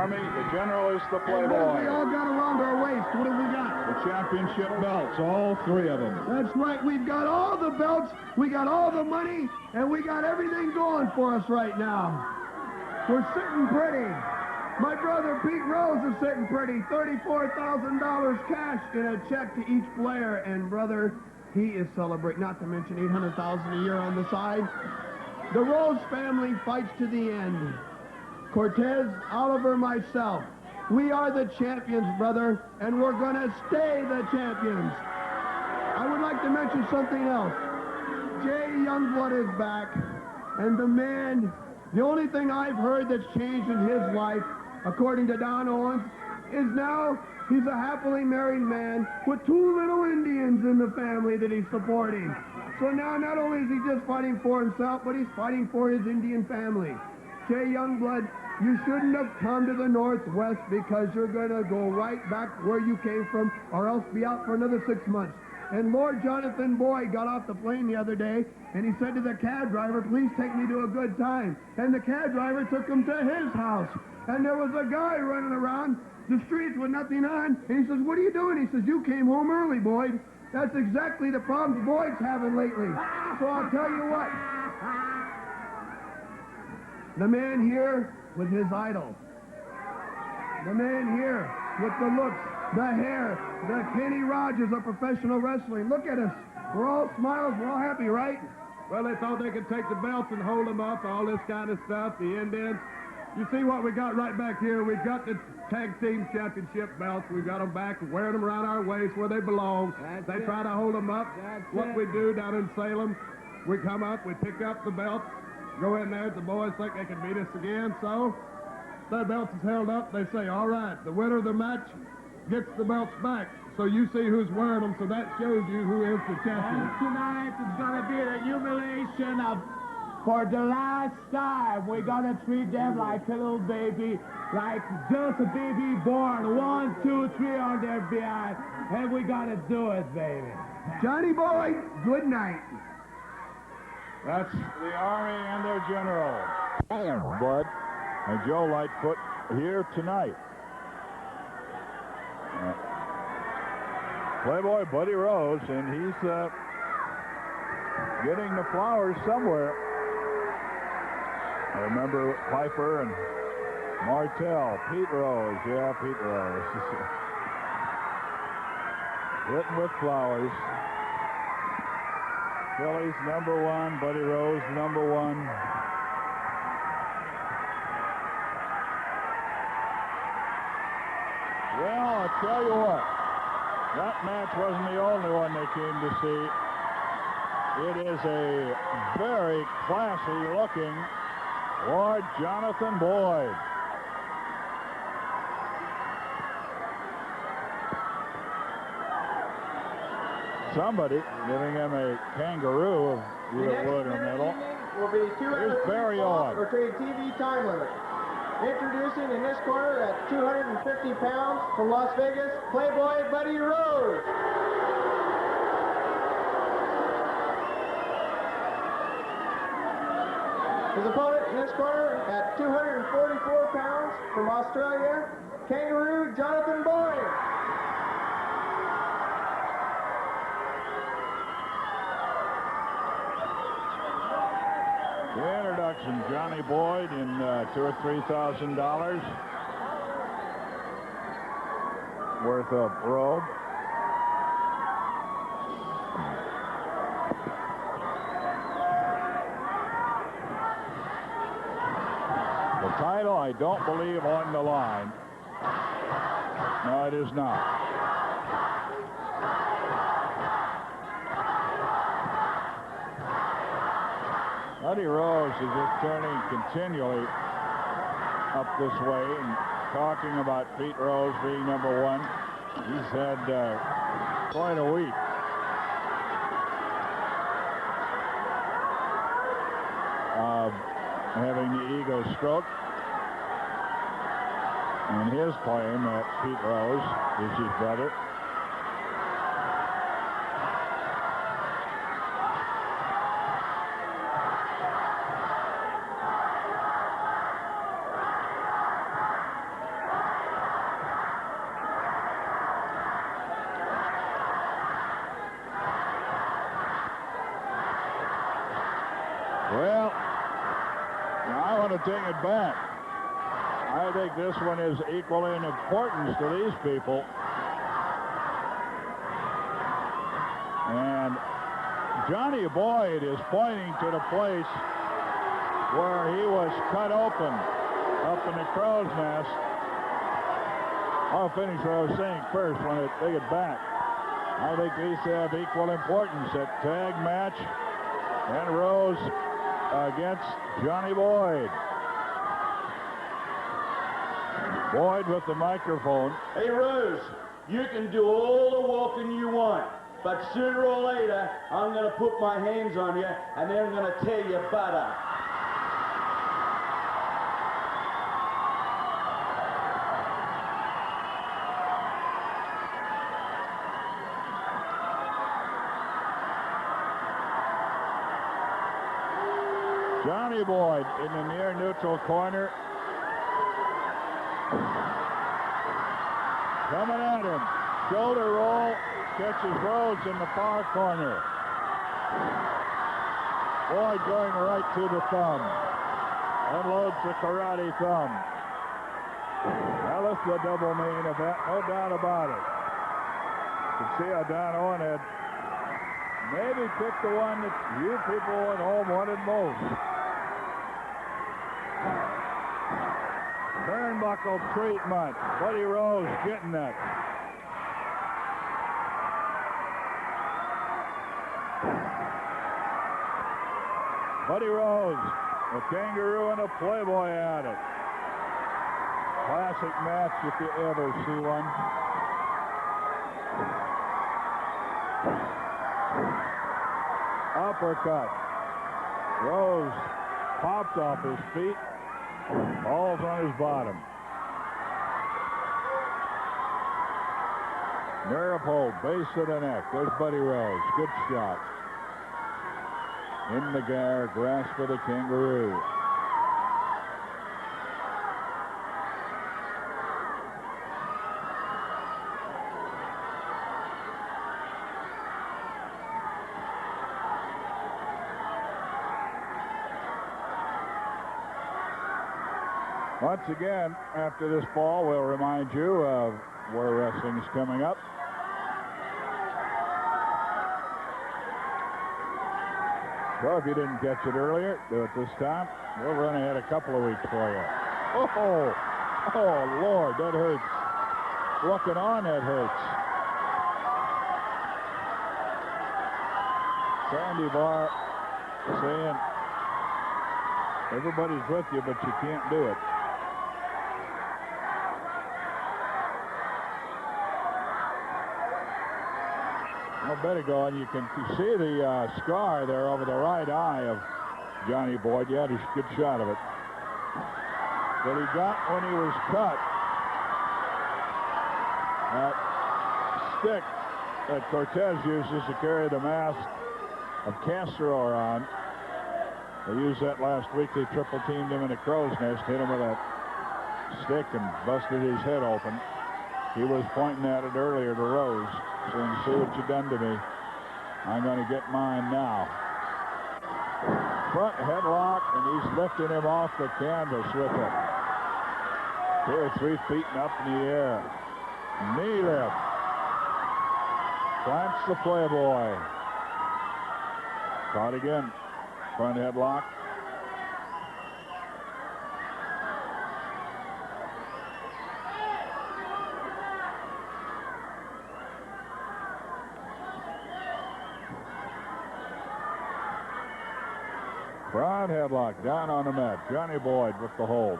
Army, the General is the And what have we Playboy. all got around our waist? What have we got? The championship belts, all three of them. That's right. We've got all the belts, we got all the money, and we got everything going for us right now. We're sitting pretty. My brother Pete Rose is sitting pretty. $34,000 cash in a check to each player. And brother, he is celebrating, not to mention $800,000 a year on the side. The Rose family fights to the end. Cortez, Oliver, myself. We are the champions, brother, and we're going to stay the champions. I would like to mention something else. Jay Youngblood is back, and the man, the only thing I've heard that's changed in his life, according to Don Owens, is now he's a happily married man with 2 little Indians in the family that he's supporting. So now not only is he just fighting for himself, but he's fighting for his Indian family. Jay Youngblood, you shouldn't have come to the Northwest because you're going to go right back where you came from or else be out for another 6 months. And Lord Jonathan Boyd got off the plane the other day, and he said to the cab driver, please take me to a good time. And the cab driver took him to his house. And there was a guy running around the streets with nothing on, and he says, what are you doing? He says, you came home early, Boyd. That's exactly the problems Boyd's having lately. So I'll tell you what. The man here with his idol. The man here with the looks, the hair, the Kenny Rogers of professional wrestling. Look at us. We're all smiles. We're all happy, right? Well, they thought they could take the belts and hold them up, all this kind of stuff, the Indians. You see what we got right back here? We've got the tag team championship belts. We've got them back, wearing them around our waist where they belong. They try to hold them up. What we do down in Salem, we come up, we pick up the belts, go in there. The boys think they can beat us again, so the belts is held up. They say, all right, the winner of the match gets the belts back. So you see who's wearing them, so that shows you who is the champion. And tonight is going to be the humiliation of, for the last time, we're going to treat them like a little baby, like just a baby born, 1, 2, 3 on their behind, and we're going to do it, baby. Johnny Boy, good night. That's the Army and their General. Bud and Joe Lightfoot here tonight. Playboy Buddy Rose, and he's getting the flowers somewhere. I remember Piper and Martell, Pete Rose, yeah, Pete Rose. Written with flowers. Phillies #1, Buddy Rose #1. Well, I'll tell you what, that match wasn't the only one they came to see. It is a very classy looking Lord Jonathan Boyd. Somebody giving him a kangaroo of either wood or metal. Will be 2 Here's Barry Owen. or trade TV time limit. Introducing in this corner at 250 pounds from Las Vegas, Playboy Buddy Rose. His opponent in this corner at 244 pounds from Australia, Kangaroo Jonathan Boyd. The introduction, Johnny Boyd in $2,000 or $3,000 worth of robe. The title, I don't believe, on the line. No, it is not. Buddy Rose is just turning continually up this way and talking about Pete Rose being #1. He's had quite a week. Of having the ego stroke. And his claim that Pete Rose is his brother. Well, I want to take it back. I think this one is equal in importance to these people. And Johnny Boyd is pointing to the place where he was cut open up in the crow's nest. I'll finish what I was saying first when I take it back. I think these have equal importance. That tag match and Rose against Johnny Boyd. Boyd with the microphone. Hey, Rose, you can do all the walking you want, but sooner or later, I'm going to put my hands on you, and then I'm going to tear your butt up. Johnny Boyd in the near neutral corner. Coming at him. Shoulder roll. Catches Rhodes in the far corner. Boyd going right to the thumb. Unloads the karate thumb. Well, this is a double main event, no doubt about it. You can see how Don Owen had maybe picked the one that you people at home wanted most. Turnbuckle treatment. Buddy Rose getting that. Buddy Rose, a kangaroo and a playboy at it. Classic match if you ever see one. Uppercut. Rose pops off his feet. Falls on his bottom. Nerve hold, base of the neck. There's Buddy Rose. Good shot. In the grasp of the kangaroo. Once again, after this ball, we'll remind you of where wrestling's coming up. So if you didn't catch it earlier, do it this time. We'll run ahead a couple of weeks for you. Oh, Lord, that hurts. Looking on, that hurts. Sandy Barr saying, everybody's with you, but you can't do it. Well, better go, and you can see the scar there over the right eye of Johnny Boyd. You had a good shot of it. That he got when he was cut. That stick that Cortez uses to carry the mask of castor oil on. They used that last week. They triple teamed him in a crow's nest, hit him with that stick and busted his head open. He was pointing at it earlier to Rose, saying, see what you've done to me. I'm going to get mine now. Front headlock, and he's lifting him off the canvas with it. 2 or 3 feet and up in the air. Knee lift. Plants the playboy. Caught again. Front headlock. Front headlock down on the mat. Johnny Boyd with the hold.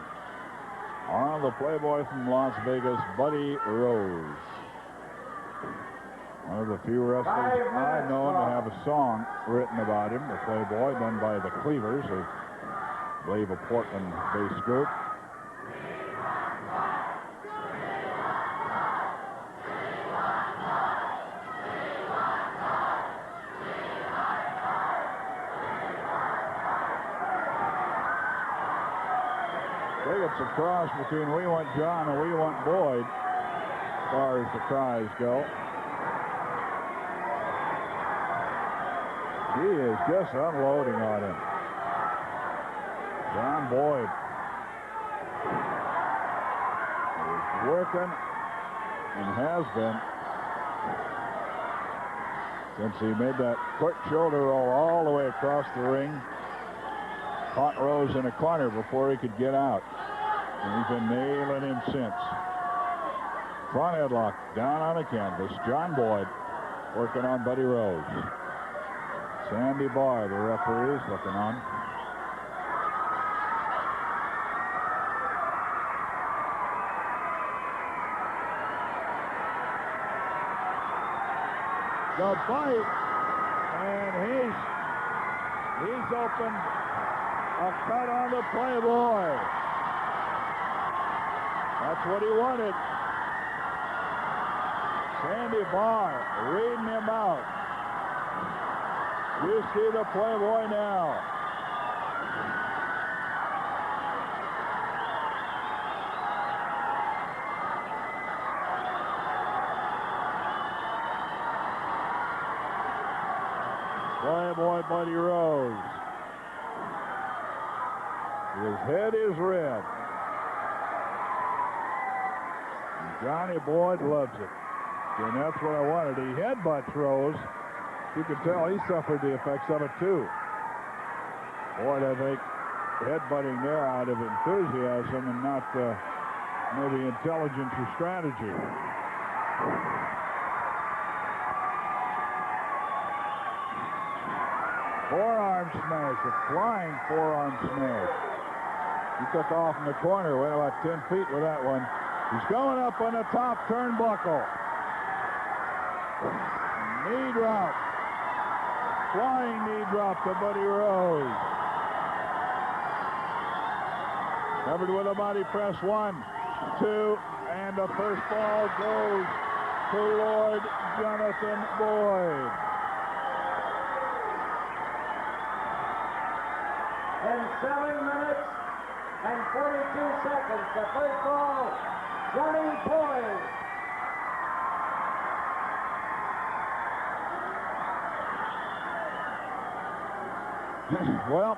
On the playboy from Las Vegas, Buddy Rose. One of the few wrestlers I've known to have a song written about him, the Playboy, done by the Cleavers, I believe a Portland-based group. I think it's a cross between We Want John and We Want Boyd, as far as the cries go. He is just unloading on him. John Boyd is working and has been since he made that quick shoulder roll all the way across the ring. Caught Rose in a corner before he could get out. And he's been nailing him since. Front headlock down on the canvas. John Boyd working on Buddy Rose. Sandy Barr, the referee, is looking on. The bite, and he's opened a cut on the Playboy. That's what he wanted. Sandy Barr reading him out. You see the Playboy now. Playboy Buddy Rose. His head is red. And Johnny Boyd loves it. And that's what I wanted. He headbutts Rose. You can tell he suffered the effects of it too. Boyd, I think, headbutting there out of enthusiasm and not maybe intelligence or strategy. Forearm smash, a flying forearm smash. He took off in the corner, went about 10 feet with that one. He's going up on the top turnbuckle. Knee drop. Flying knee drop to Buddy Rose. Covered with a body press. 1, 2, and the first ball goes to Lord Jonathan Boyd. In 7 minutes and 42 seconds, the first ball, Johnny Boyd. Well,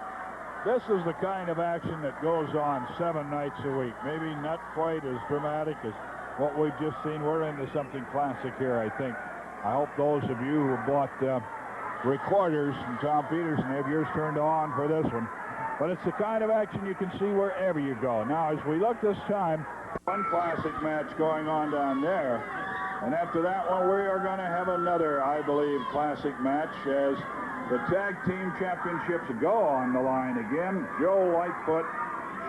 this is the kind of action that goes on 7 nights a week. Maybe not quite as dramatic as what we've just seen. We're into something classic here, I think. I hope those of you who bought recorders from Tom Peterson have yours turned on for this one. But it's the kind of action you can see wherever you go. Now, as we look this time, one classic match going on down there. And after that one, we are going to have another, I believe, classic match as the Tag Team Championships go on the line again. Joe Lightfoot,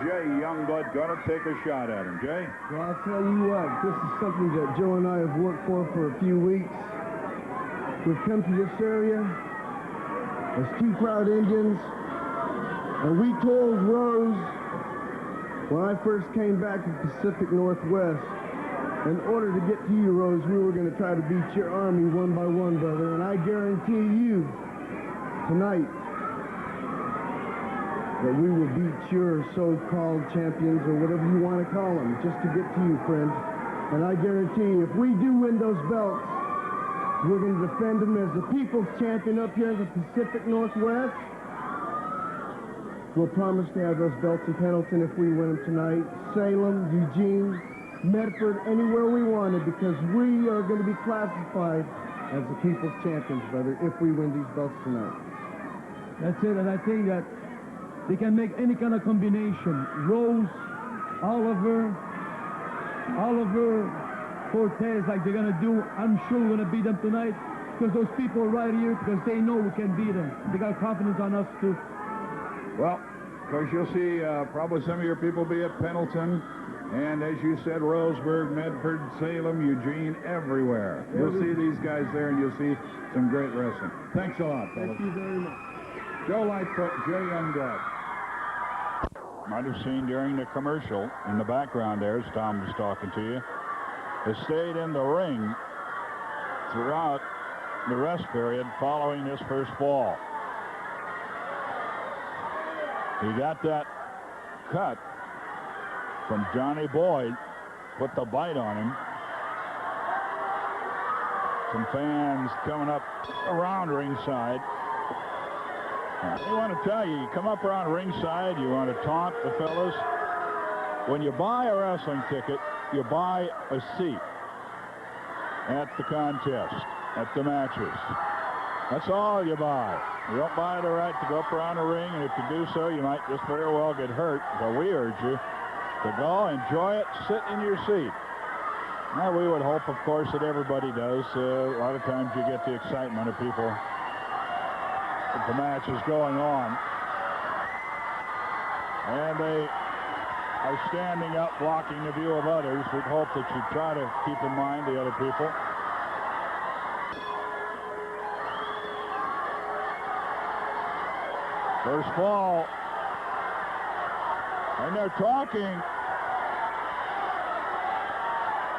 Jay Youngblood going to take a shot at him. Jay? Well, I'll tell you what, this is something that Joe and I have worked for a few weeks. We've come to this area as 2 proud Indians, and we told Rose when I first came back to the Pacific Northwest, in order to get to you, Rose, we were going to try to beat your army one by one, brother, and I guarantee you tonight that we will beat your so-called champions, or whatever you want to call them, just to get to you, friend. And I guarantee you, if we do win those belts, we're going to defend them as the people's champion up here in the Pacific Northwest. We'll promise to have those belts in Pendleton if we win them tonight. Salem, Eugene, Medford, anywhere we want it, because we are going to be classified as the people's champions, brother, if we win these belts tonight. That's it, and I think that they can make any kind of combination. Rose, Oliver, Cortez, like they're going to do. I'm sure we're going to beat them tonight, because those people are right here, because they know we can beat them. They got confidence on us, too. Well, of course, you'll see probably some of your people be at Pendleton. And as you said, Roseburg, Medford, Salem, Eugene, everywhere. You'll see these guys there, and you'll see some great wrestling. Thanks a lot, fellas. Thank you very much. Joe Lightfoot, Jay Youngblood. Might have seen during the commercial in the background there, as Tom was talking to you, has stayed in the ring throughout the rest period following this first fall. He got that cut from Johnny Boyd, put the bite on him. Some fans coming up around ringside. I want to tell you, you come up around ringside, you want to taunt the fellas. When you buy a wrestling ticket, you buy a seat at the contest, at the matches. That's all you buy. You don't buy the right to go up around the ring, and if you do so, you might just very well get hurt. So we urge you to go, enjoy it, sit in your seat. Now, we would hope, of course, that everybody does. A lot of times you get the excitement of people if the match is going on. And they are standing up, blocking the view of others. We'd hope that you try to keep in mind the other people. First fall. And they're talking.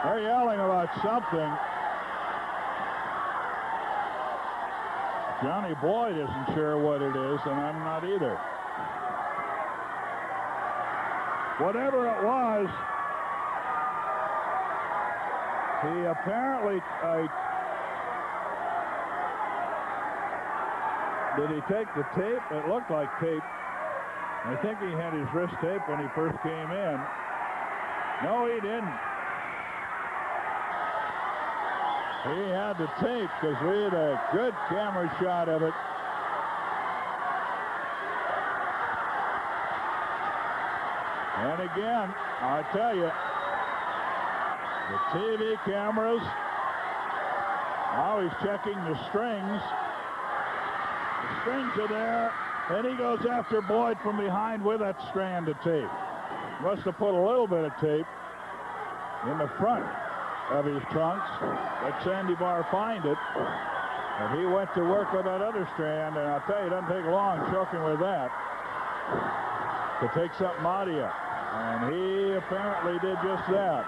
They're yelling about something. Johnny Boyd isn't sure what it is, and I'm not either. Whatever it was, he apparently... did he take the tape? It looked like tape. I think he had his wrist tape when he first came in. No, he didn't. He had the tape because we had a good camera shot of it. And again, I tell you, the TV cameras, now he's checking the strings. The strings are there, and he goes after Boyd from behind with that strand of tape. Must have put a little bit of tape in the front of his trunks. Let Sandy Barr find it. And he went to work with that other strand, and I'll tell you, it doesn't take long choking with that to take something out of you. And he apparently did just that.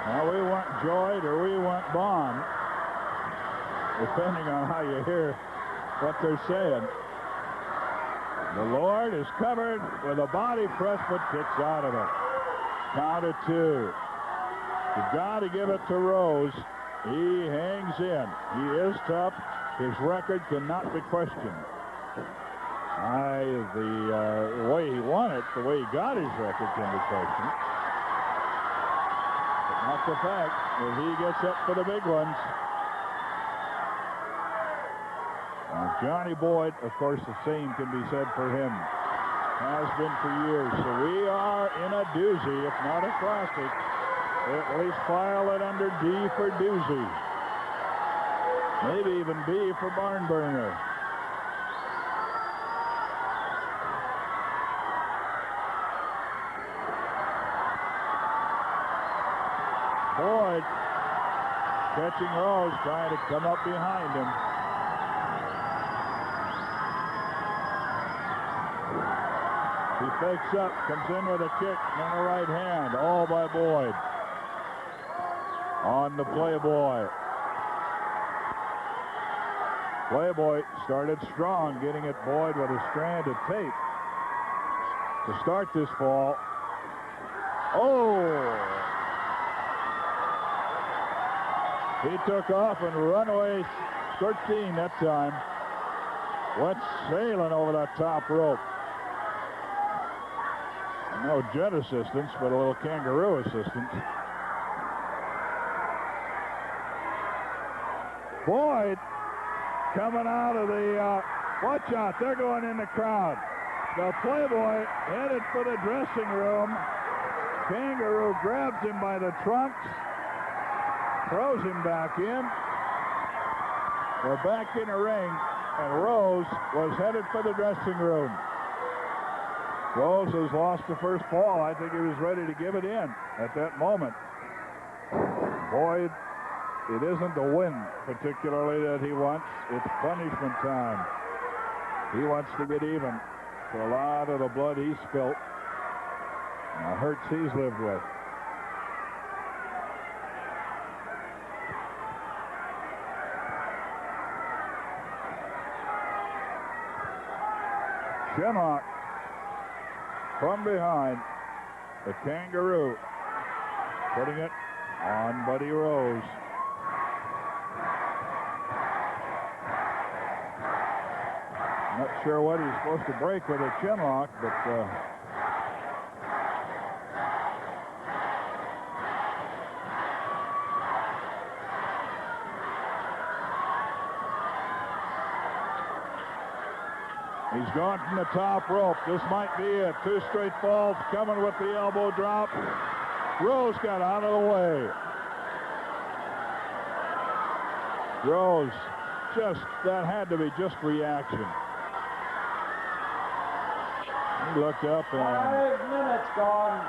Now, we want Joyd or we want Bond, depending on how you hear what they're saying. The Lord is covered with a body press, but kicks out of it. Count of two. You've got to give it to Rose. He hangs in. He is tough. His record cannot be questioned. The way he won it, the way he got his record can be questioned. But not the fact that he gets up for the big ones. Now, Johnny Boyd, of course, the same can be said for him. Has been for years. So we are in a doozy, if not a classic. At least file it under D for doozy. Maybe even B for barn burner. Boyd catching Rose, trying to come up behind him. He fakes up, comes in with a kick and a right hand, all by Boyd. On the Playboy. Playboy started strong, getting at Boyd with a strand of tape to start this fall. Oh! He took off and runaway 13 that time. Went sailing over that top rope. No jet assistance, but a little kangaroo assistance. Boyd coming out of the, watch out, they're going in the crowd. The Playboy headed for the dressing room. Kangaroo grabs him by the trunks, throws him back in. We're back in the ring, and Rose was headed for the dressing room. Rose has lost the first fall. I think he was ready to give it in at that moment. Boyd, it isn't the win particularly that he wants. It's punishment time. He wants to get even for a lot of the blood he spilt and the hurts he's lived with. Shamrock from behind, the Kangaroo putting it on Buddy Rose. Not sure what he's supposed to break with a chin lock, but he's gone from the top rope. This might be it. 2 straight falls, coming with the elbow drop. Rose got out of the way. Rose, that had to be just reaction. He looked up and 5 minutes gone.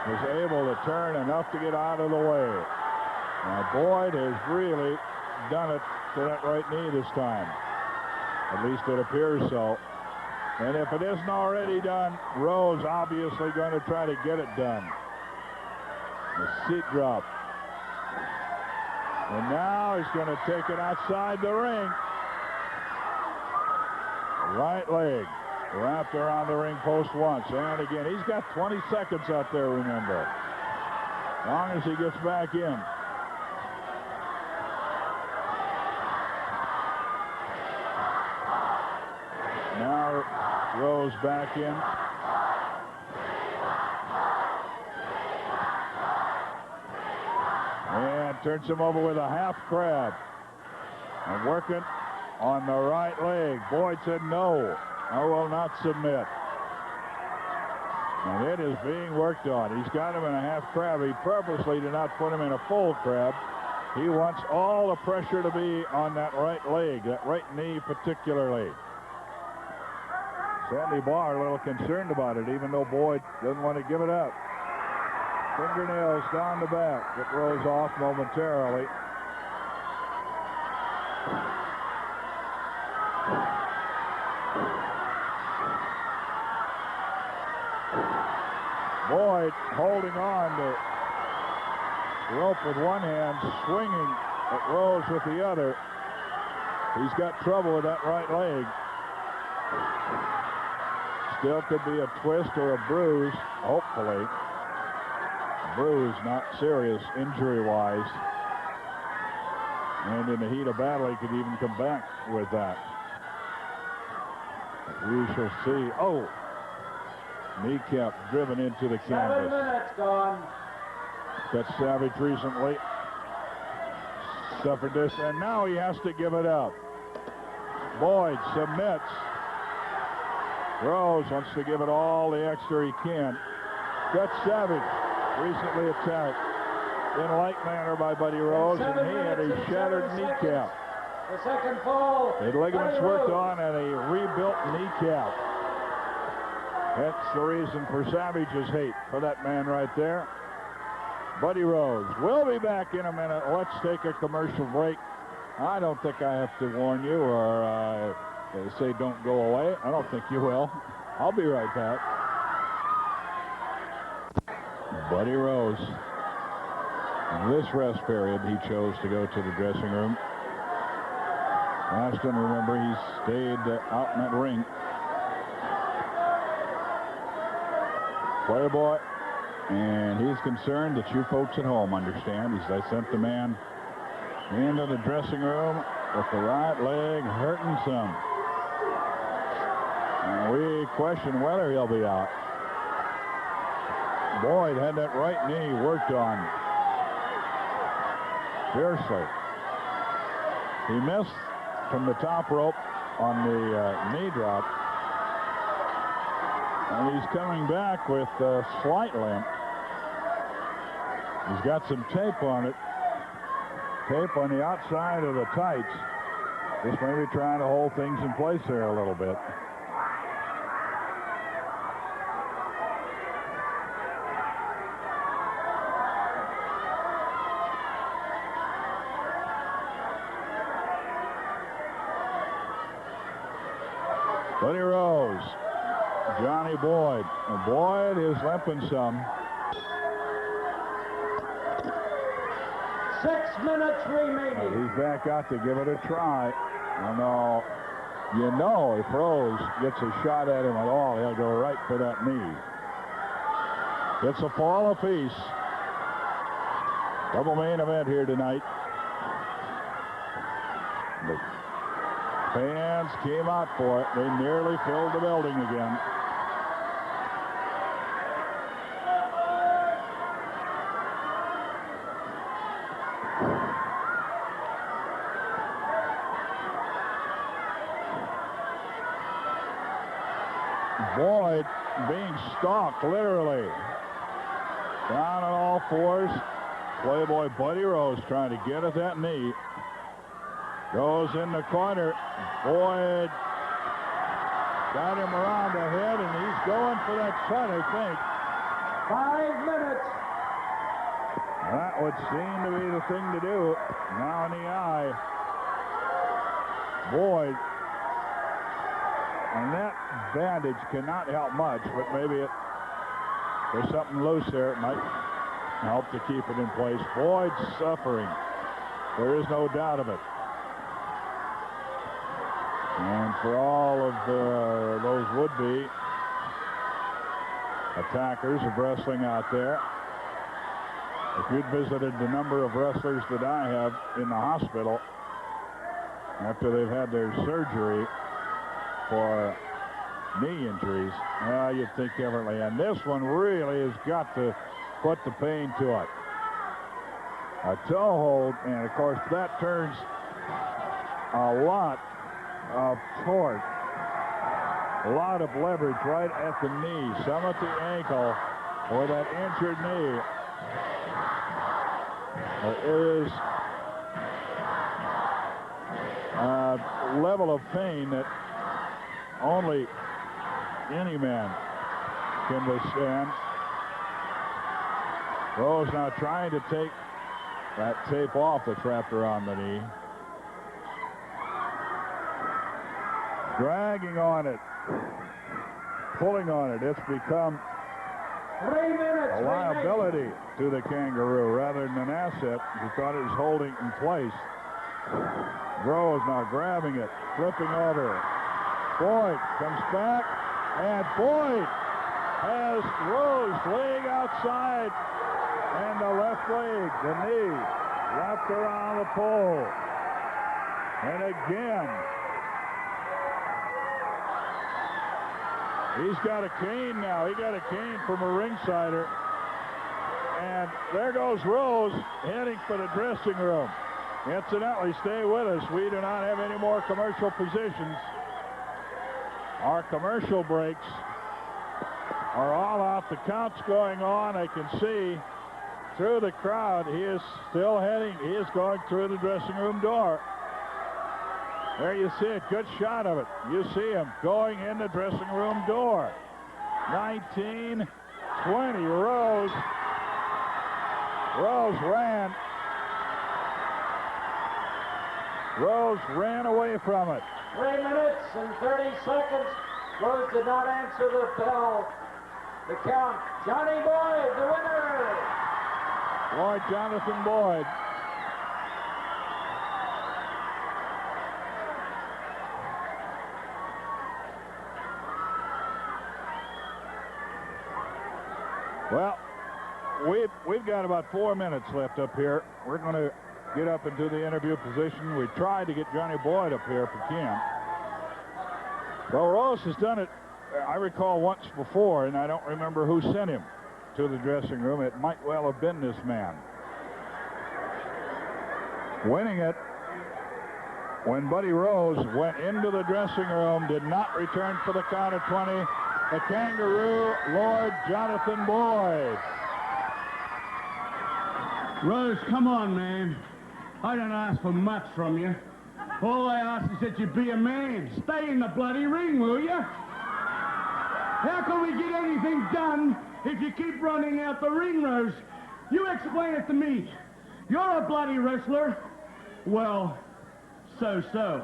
was able to turn enough to get out of the way. Now Boyd has really done it to that right knee this time. At least it appears so. And if it isn't already done, Rose obviously going to try to get it done. The seat drop. And now he's going to take it outside the ring. Right leg wrapped around the ring post once. And again, he's got 20 seconds out there, remember. As long as he gets back in. Now Rose back in. And turns him over with a half crab. And working on the right leg. Boyd said no, I will not submit. And it is being worked on. He's got him in a half crab. He purposely did not put him in a full crab. He wants all the pressure to be on that right leg, that right knee particularly. Sandy Barr a little concerned about it, even though Boyd doesn't want to give it up. Fingernails down the back. Get Rose off momentarily. Boyd holding on to the rope with one hand, swinging at Rose with the other. He's got trouble with that right leg. Still could be a twist or a bruise, hopefully. Bruise, not serious injury-wise. And in the heat of battle, he could even come back with that. We shall see. Oh! Kneecap driven into the canvas. 7 minutes gone. That Savage recently suffered this, and now he has to give it up. Boyd submits. Rose wants to give it all the extra he can. That's Savage, recently attacked in like manner by Buddy Rose, and he had a shattered kneecap. The second fall. The ligaments worked on and a rebuilt kneecap. That's the reason for Savage's hate for that man right there. Buddy Rose. We'll be back in a minute. Let's take a commercial break. I don't think I have to warn you or say don't go away. I don't think you will. I'll be right back. Buddy Rose. In this rest period, he chose to go to the dressing room. Last time, remember, he stayed out in that ring. Playboy, and he's concerned that you folks at home understand. I sent the man into the dressing room with the right leg hurting some. And we question whether he'll be out. Boyd had that right knee worked on fiercely. He missed from the top rope on the knee drop. And he's coming back with a slight limp. He's got some tape on it. Tape on the outside of the tights. Just maybe trying to hold things in place there a little bit. Buddy Rose. Johnny Boyd. And Boyd is limping some. 6 minutes remaining. He's back out to give it a try. You know if Rose gets a shot at him at all, he'll go right for that knee. It's a fall apiece. Double main event here tonight. The fans came out for it. They nearly filled the building again. Boyd being stalked, literally. Down on all fours. Playboy Buddy Rose trying to get at that knee. Goes in the corner. Boyd got him around the head, and he's going for that cut, I think. 5 minutes. That would seem to be the thing to do. Now in the eye. Boyd. And that bandage cannot help much, but maybe there's something loose there. It might help to keep it in place. Boyd's suffering. There is no doubt of it. And for all of those would-be attackers of wrestling out there, if you'd visited the number of wrestlers that I have in the hospital after they've had their surgery for knee injuries, you'd think differently. And this one really has got to put the pain to it. A toe hold, and of course that turns a lot of torque, a lot of leverage right at the knee, some at the ankle, or that injured knee. There is a level of pain that only any man can withstand. Rose now trying to take that tape off that's wrapped around the knee. Dragging on it, pulling on it. It's become 3 minutes. a liability to the Kangaroo rather than an asset. He thought it was holding in place. Rose now grabbing it, flipping over. Boyd comes back, and Boyd has Rose laying outside, and the left leg, the knee, wrapped around the pole. And again, he's got a cane now. He got a cane from a ringsider. And there goes Rose heading for the dressing room. Incidentally, stay with us. We do not have any more commercial positions. Our commercial breaks are all out. The count's going on. I can see through the crowd. He is still heading. He is going through the dressing room door. There you see it. Good shot of it. You see him going in the dressing room door. 19-20. Rose ran. Rose ran away from it. 3 minutes and 30 seconds. Rose did not answer the bell. The count. Johnny Boyd, the winner. Boyd, Jonathan Boyd. Well, we've got about 4 minutes left up here. We're going to get up into the interview position. We tried to get Johnny Boyd up here for camp. Well, Rose has done it, I recall, once before, and I don't remember who sent him to the dressing room. It might well have been this man. Winning it when Buddy Rose went into the dressing room, did not return for the count of 20. The Kangaroo, Lord Jonathan Boyd. Rose, come on, man. I don't ask for much from you. All I ask is that you be a man. Stay in the bloody ring, will you? How can we get anything done if you keep running out the ring, Rose? You explain it to me. You're a bloody wrestler. Well, so.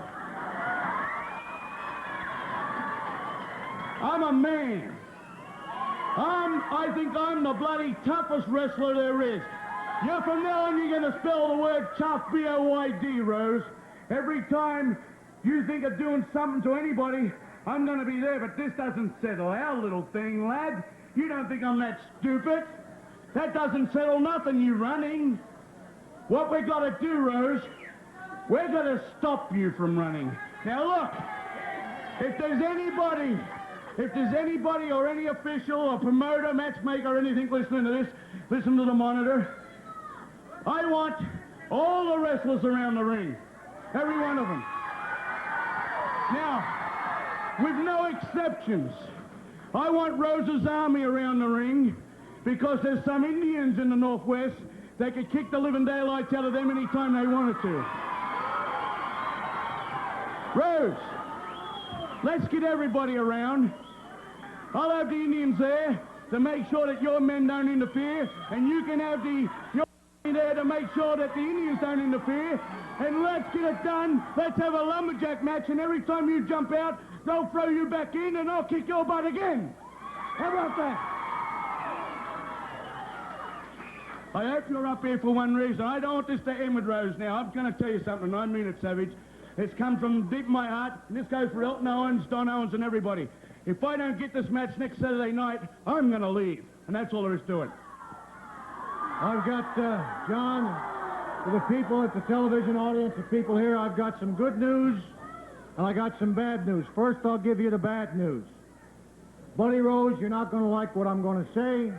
I'm a man. I think I'm the bloody toughest wrestler there is. You're from now on, you're going to spell the word tough, B-O-Y-D, Rose. Every time you think of doing something to anybody, I'm going to be there, but this doesn't settle our little thing, lad. You don't think I'm that stupid? That doesn't settle nothing, you running. What we got to do, Rose, we're going to stop you from running. Now look, if there's anybody or any official or promoter, matchmaker, or anything listening to this, listen to the monitor. I want all the wrestlers around the ring, every one of them. Now, with no exceptions, I want Rose's army around the ring because there's some Indians in the Northwest that could kick the living daylights out of them anytime they wanted to. Rose, let's get everybody around. I'll have the Indians there to make sure that your men don't interfere, and you can have your men there to make sure that the Indians don't interfere. And let's get it done. Let's have a lumberjack match, and every time you jump out, they'll throw you back in, and I'll kick your butt again. How about that? I hope you're up here for one reason. I don't want this to end with Rose now. I'm going to tell you something, and I mean it, Savage. It's come from deep in my heart, and this goes for Elton Owens, Don Owens, and everybody. If I don't get this match next Saturday night, I'm going to leave, and that's all there is to it. I've got, John, for the people at the television audience, the people here, I've got some good news, and I got some bad news. First, I'll give you the bad news. Buddy Rose, you're not going to like what I'm going to say.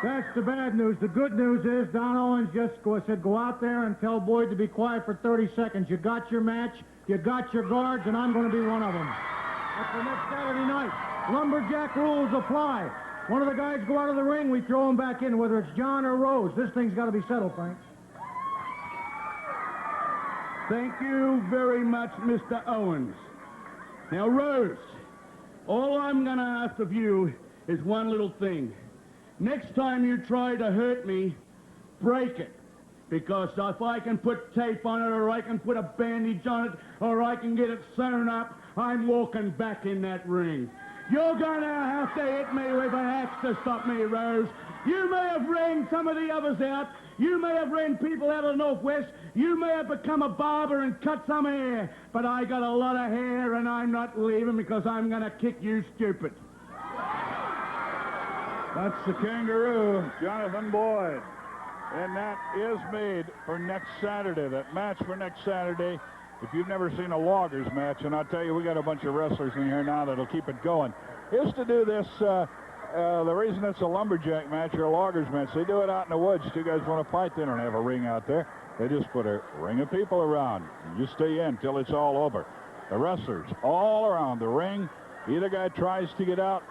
That's the bad news. The good news is Don Owens just said go out there and tell Boyd to be quiet for 30 seconds. You got your match, you got your guards, and I'm going to be one of them. That's the next Saturday night. Lumberjack rules apply. One of the guys go out of the ring, we throw him back in, whether it's John or Rose. This thing's got to be settled, Frank. Thank you very much, Mr. Owens. Now, Rose, all I'm going to ask of you is one little thing. Next time you try to hurt me, break it. Because if I can put tape on it, or I can put a bandage on it, or I can get it sewn up, I'm walking back in that ring. You're going to have to hit me with an axe to stop me, Rose. You may have ran some of the others out. You may have ran people out of the Northwest. You may have become a barber and cut some hair. But I got a lot of hair, and I'm not leaving because I'm going to kick you stupid. That's the Kangaroo, Jonathan Boyd. And that is made for next Saturday. That match for next Saturday. If you've never seen a loggers match, and I'll tell you, we got a bunch of wrestlers in here now that'll keep it going, is to do this, the reason it's a lumberjack match or a loggers match, they do it out in the woods. Two guys want to fight, they don't have a ring out there. They just put a ring of people around. You stay in till it's all over. The wrestlers all around the ring. Either guy tries to get out,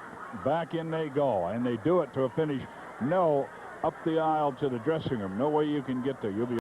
back in they go, and they do it to a finish. No, up the aisle to the dressing room. No way you can get there. You'll be